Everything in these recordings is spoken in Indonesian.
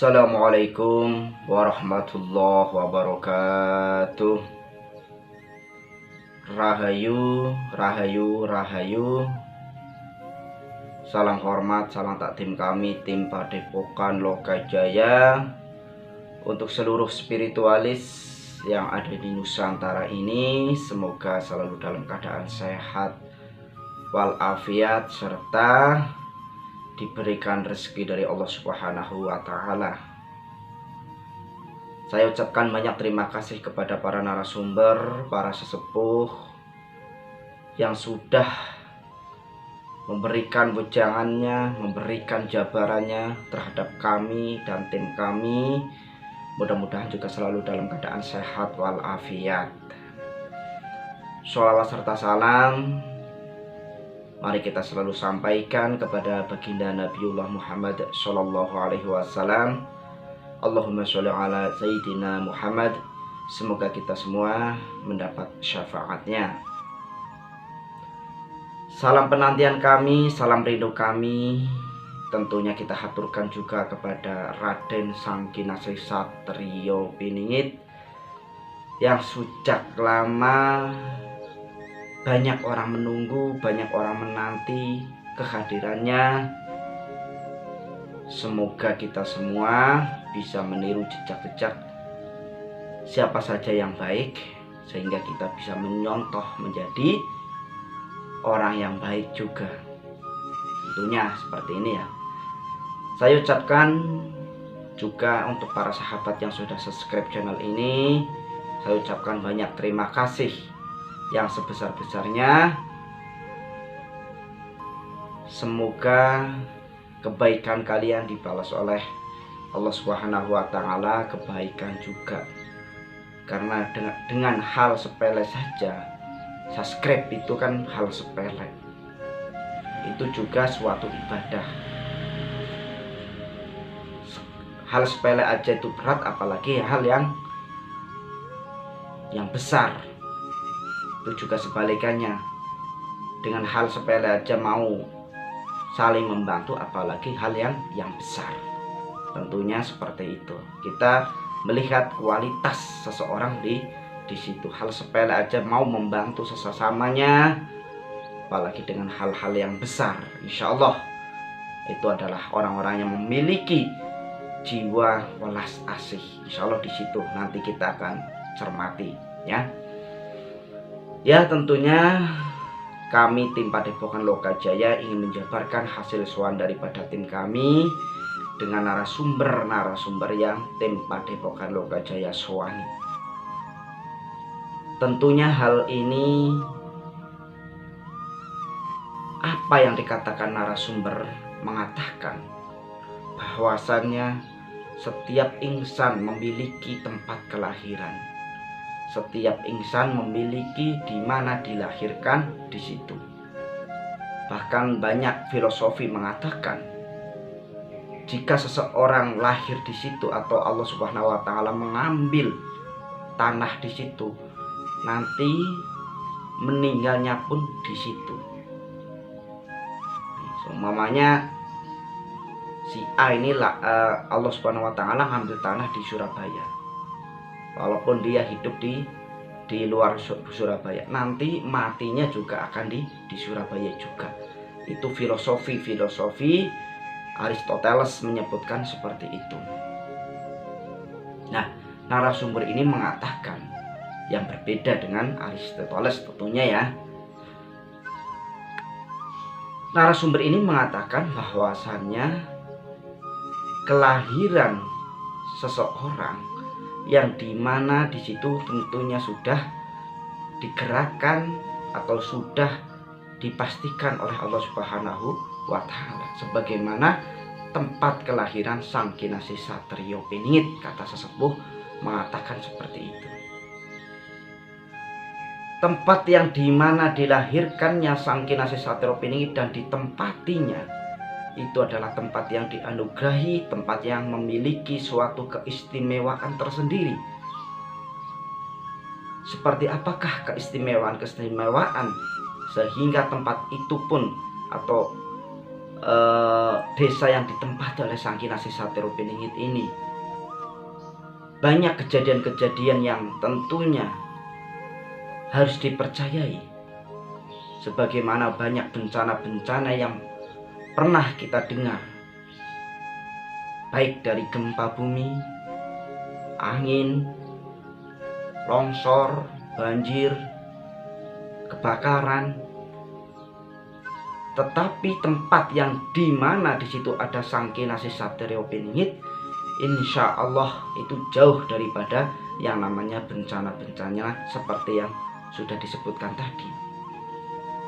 Assalamualaikum warahmatullahi wabarakatuh. Rahayu, rahayu, rahayu. Salam hormat, salam takdim kami tim Padepokan Lokajaya untuk seluruh spiritualis yang ada di Nusantara ini. Semoga selalu dalam keadaan sehat walafiat serta diberikan rezeki dari Allah Subhanahu wa Ta'ala. Saya ucapkan banyak terima kasih kepada para narasumber, para sesepuh yang sudah memberikan wejangannya, memberikan jabarannya terhadap kami dan tim kami. Mudah-mudahan juga selalu dalam keadaan sehat walafiat. Sholawat serta salam mari kita selalu sampaikan kepada baginda Nabiullah Muhammad Sallallahu Alaihi Wasallam. Allahumma sholli ala Sayyidina Muhammad. Semoga kita semua mendapat syafaatnya. Salam penantian kami, salam rindu kami tentunya kita haturkan juga kepada Raden Sangkinasih Satrio Piningit yang sejak lama banyak orang menunggu, banyak orang menanti kehadirannya. Semoga kita semua bisa meniru jejak-jejak siapa saja yang baik, sehingga kita bisa menyontoh menjadi orang yang baik juga. Tentunya seperti ini ya. Saya ucapkan juga untuk para sahabat yang sudah subscribe channel ini, saya ucapkan banyak terima kasih yang sebesar-besarnya. Semoga kebaikan kalian dibalas oleh Allah Subhanahu wa Ta'ala kebaikan juga. Karena dengan hal sepele saja, subscribe itu kan hal sepele, itu juga suatu ibadah. Hal sepele aja itu berat, apalagi hal yang besar. Itu juga sebalikannya, dengan hal sepele aja mau saling membantu, apalagi hal yang besar. Tentunya seperti itu. Kita melihat kualitas seseorang di situ. Hal sepele aja mau membantu sesamanya, apalagi dengan hal-hal yang besar. Insya Allah itu adalah orang-orang yang memiliki jiwa welas asih. Insya Allah di situ nanti kita akan cermati ya. Ya, tentunya kami tim Padepokan Lokajaya ingin menjabarkan hasil soal daripada tim kami dengan narasumber yang tim Padepokan Lokajaya soani. Tentunya hal ini, apa yang dikatakan narasumber, mengatakan bahwasannya setiap insan memiliki tempat kelahiran. Setiap insan memiliki di mana dilahirkan di situ. Bahkan banyak filosofi mengatakan jika seseorang lahir di situ atau Allah Subhanahu wa Ta'ala mengambil tanah di situ, nanti meninggalnya pun di situ. Umpamanya si A ini Allah Subhanahu wa Ta'ala ngambil tanah di Surabaya. Walaupun dia hidup di luar Surabaya, nanti matinya juga akan di Surabaya juga. Itu filosofi Aristoteles menyebutkan seperti itu. Nah, narasumber ini mengatakan yang berbeda dengan Aristoteles tentunya ya. Narasumber ini mengatakan bahwasannya kelahiran seseorang yang dimana di situ tentunya sudah digerakkan atau sudah dipastikan oleh Allah Subhanahu wa Ta'ala sebagaimana tempat kelahiran Sangkinasih Satrio Piningit. Kata sesepuh mengatakan seperti itu. Tempat yang dimana dilahirkannya Sangkinasih Satrio Piningit dan ditempatinya itu adalah tempat yang dianugerahi, tempat yang memiliki suatu keistimewaan tersendiri. Seperti apakah keistimewaan sehingga tempat itu pun atau desa yang ditempati oleh Sang Kinasih Satrio Piningit ini, banyak kejadian-kejadian yang tentunya harus dipercayai, sebagaimana banyak bencana-bencana yang pernah kita dengar, baik dari gempa bumi, angin, longsor, banjir, kebakaran. Tetapi tempat yang dimana di situ ada Sang Kinasih Satrio Piningit, insya Allah itu jauh daripada yang namanya bencana-bencana seperti yang sudah disebutkan tadi,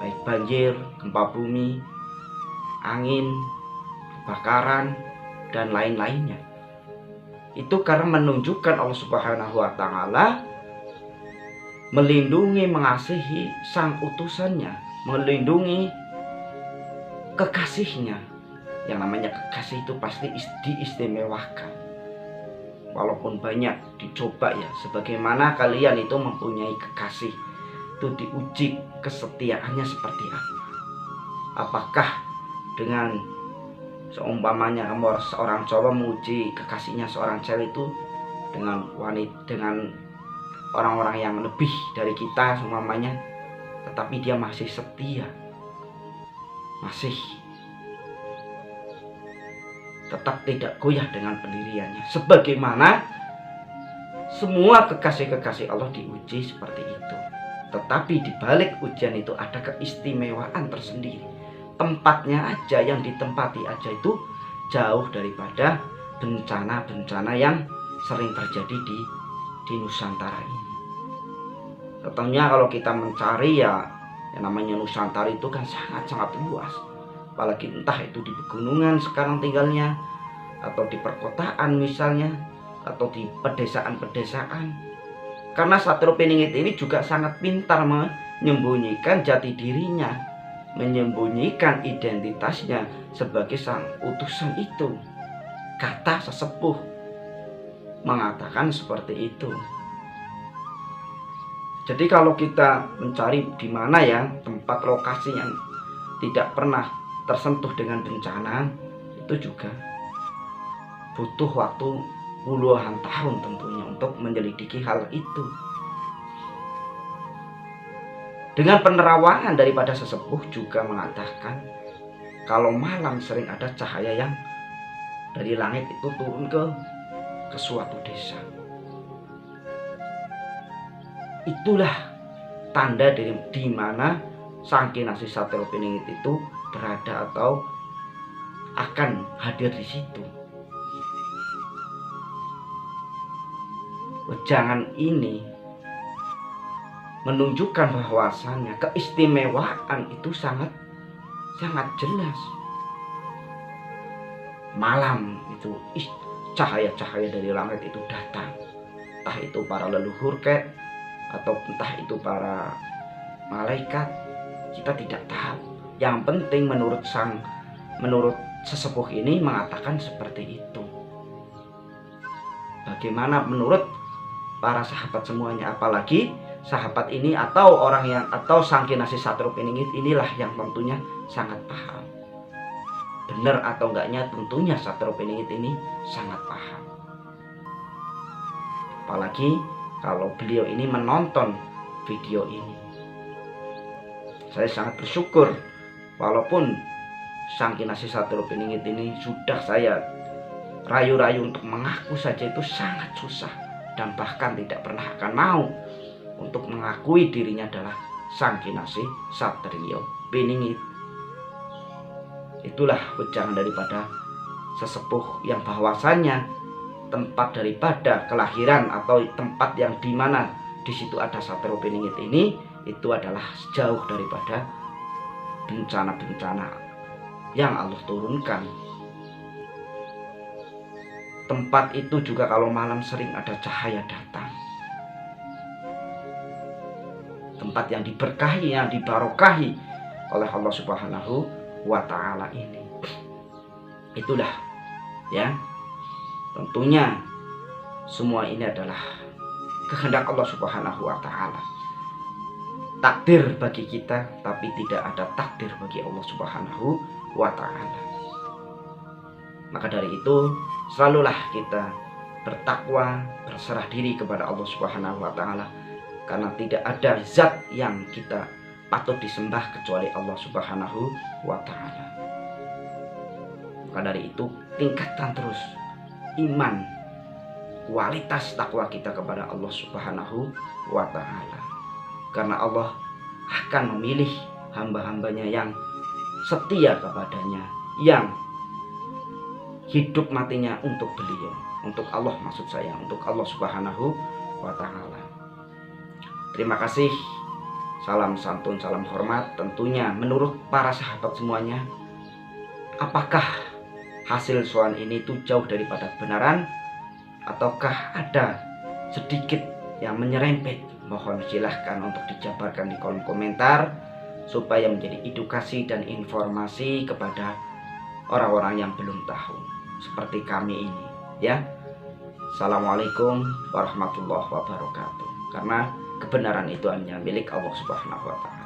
baik banjir, gempa bumi, angin, kebakaran, dan lain-lainnya. Itu karena menunjukkan Allah Subhanahu wa Ta'ala melindungi, mengasihi sang utusannya, melindungi kekasihnya. Yang namanya kekasih itu pasti diistimewakan, walaupun banyak dicoba ya, sebagaimana kalian itu mempunyai kekasih, itu diuji kesetiaannya seperti apa. Apakah dengan seumpamanya kamu seorang cowok menguji kekasihnya seorang cewek itu dengan wanita, dengan orang-orang yang lebih dari kita seumpamanya, tetapi dia masih setia, masih tetap tidak goyah dengan pendiriannya, sebagaimana semua kekasih-kekasih Allah diuji seperti itu. Tetapi di balik ujian itu ada keistimewaan tersendiri. Tempatnya aja, yang ditempati aja itu jauh daripada bencana-bencana yang sering terjadi di Nusantara ini. Tentunya kalau kita mencari ya, yang namanya Nusantara itu kan sangat-sangat luas. Apalagi entah itu di pegunungan sekarang tinggalnya, atau di perkotaan misalnya, atau di pedesaan-pedesaan. Karena Satrio Piningit ini juga sangat pintar menyembunyikan jati dirinya, menyembunyikan identitasnya sebagai sang utusan itu. Kata sesepuh mengatakan seperti itu. Jadi kalau kita mencari di mana ya tempat lokasi yang tidak pernah tersentuh dengan bencana, itu juga butuh waktu puluhan tahun tentunya untuk menyelidiki hal itu. Dengan penerawangan daripada sesepuh juga mengatakan kalau malam sering ada cahaya yang dari langit itu turun ke suatu desa. Itulah tanda di mana Sang Kinasih Satrio Piningit itu berada atau akan hadir di situ. Wejangan ini menunjukkan bahwasannya keistimewaan itu sangat jelas. Malam itu cahaya-cahaya dari langit itu datang, entah itu para leluhur atau entah itu para malaikat, kita tidak tahu. Yang penting menurut sesepuh ini mengatakan seperti itu. Bagaimana menurut para sahabat semuanya, apalagi sahabat ini atau Sang Kinasih Satrio Piningit inilah yang tentunya sangat paham. Benar atau enggaknya tentunya Satrio Piningit ini sangat paham. Apalagi kalau beliau ini menonton video ini. Saya sangat bersyukur, walaupun Sang Kinasih Satrio Piningit ini sudah saya rayu-rayu untuk mengaku saja itu sangat susah, dan bahkan tidak pernah akan mau untuk mengakui dirinya adalah Sang Kinasih Satrio Piningit. Itulah wejangan daripada sesepuh yang bahwasannya tempat daripada kelahiran atau tempat yang dimana di situ ada Satrio Piningit ini, itu adalah jauh daripada bencana-bencana yang Allah turunkan. Tempat itu juga kalau malam sering ada cahaya datang. Tempat yang diberkahi, yang dibarokahi oleh Allah Subhanahu wa Ta'ala ini. Itulah ya, tentunya semua ini adalah kehendak Allah Subhanahu wa Ta'ala. Takdir bagi kita, tapi tidak ada takdir bagi Allah Subhanahu wa ta'ala. Maka dari itu selalulah kita bertakwa, berserah diri kepada Allah Subhanahu wa ta'ala, karena tidak ada zat yang kita patut disembah kecuali Allah Subhanahu wa ta'ala. Maka dari itu tingkatkan terus iman, kualitas takwa kita kepada Allah Subhanahu wa ta'ala, karena Allah akan memilih hamba-hambanya yang setia kepadanya, yang hidup matinya untuk beliau, untuk Allah, maksud saya untuk Allah Subhanahu wa ta'ala. Terima kasih. Salam santun, salam hormat. Tentunya menurut para sahabat semuanya, apakah hasil soal ini itu jauh daripada kebenaran, ataukah ada sedikit yang menyerempet? Mohon silahkan untuk dijabarkan di kolom komentar, supaya menjadi edukasi dan informasi kepada orang-orang yang belum tahu seperti kami ini, ya. Assalamualaikum warahmatullahi wabarakatuh. Karena kebenaran itu hanya milik Allah Subhanahu wa ta'ala.